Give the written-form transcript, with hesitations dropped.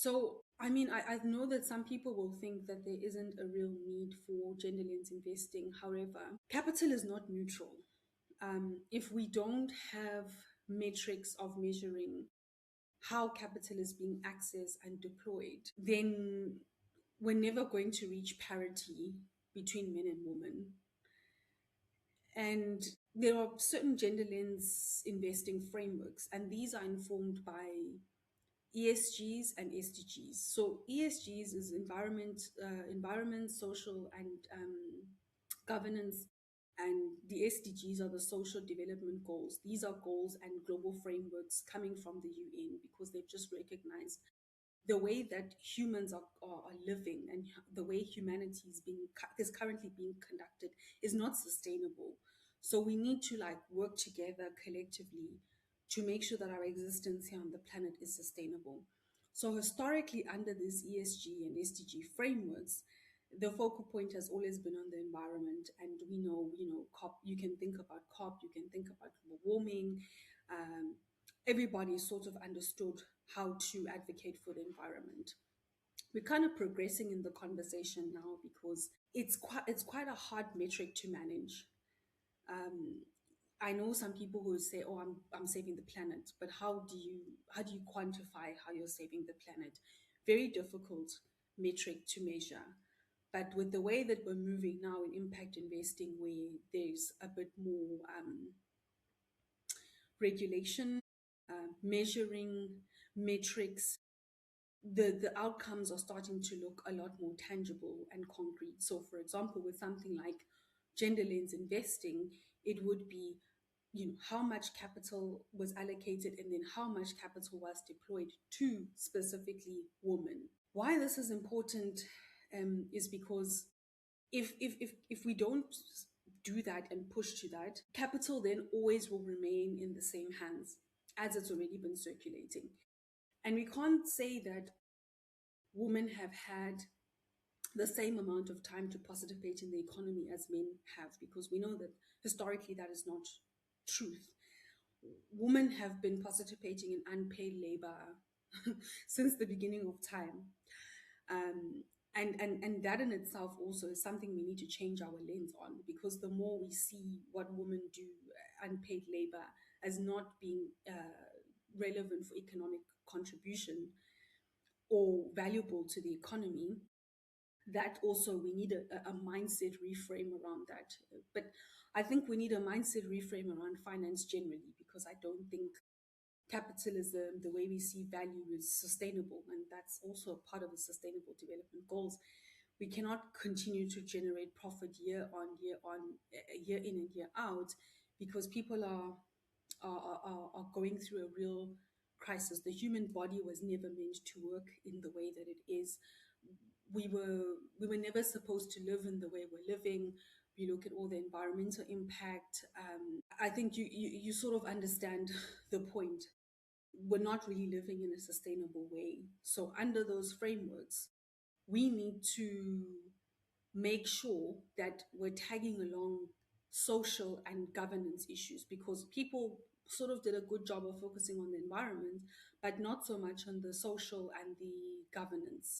So, I mean, I know that some people will think that there isn't a real need for gender lens investing. However, capital is not neutral. If we don't have metrics of measuring how capital is being accessed and deployed, then we're never going to reach parity between men and women. And there are certain gender lens investing frameworks, and these are informed by ESGs and SDGs. So ESGs is environment, social, and governance, and the SDGs are the social development goals. These are goals and global frameworks coming from the UN because they've just recognized the way that humans are living and the way humanity is currently being conducted is not sustainable. So we need to like work together collectively to make sure that our existence here on the planet is sustainable. So historically, under this ESG and SDG frameworks, the focal point has always been on the environment, and we know, COP. You can think about COP, you can think about global warming. Everybody sort of understood how to advocate for the environment. We're kind of progressing in the conversation now because it's quite a hard metric to manage. I know some people who say, "Oh, I'm saving the planet," but how do you quantify how you're saving the planet? Very difficult metric to measure. But with the way that we're moving now in impact investing, where there's a bit more regulation, measuring metrics, the outcomes are starting to look a lot more tangible and concrete. So, for example, with something like gender lens investing, it would be, how much capital was allocated and then how much capital was deployed to specifically women. Why this is important is because if we don't do that and push to that, capital then always will remain in the same hands as it's already been circulating. And we can't say that women have had the same amount of time to participate in the economy as men have, because we know that historically that is not truth. Women have been participating in unpaid labor since the beginning of time. And that in itself also is something we need to change our lens on, because the more we see what women do, unpaid labor, as not being relevant for economic contribution or valuable to the economy, that also we need a mindset reframe around that. But I think we need a mindset reframe around finance generally, because I don't think capitalism, the way we see value, is sustainable. And that's also a part of the sustainable development goals. We cannot continue to generate profit year in and year out, because people are going through a real crisis. The human body was never meant to work in the way that it is. We were never supposed to live in the way we're living. We look at all the environmental impact. I think you sort of understand the point. We're not really living in a sustainable way. So under those frameworks, we need to make sure that we're tagging along social and governance issues, because people sort of did a good job of focusing on the environment, but not so much on the social and the governance.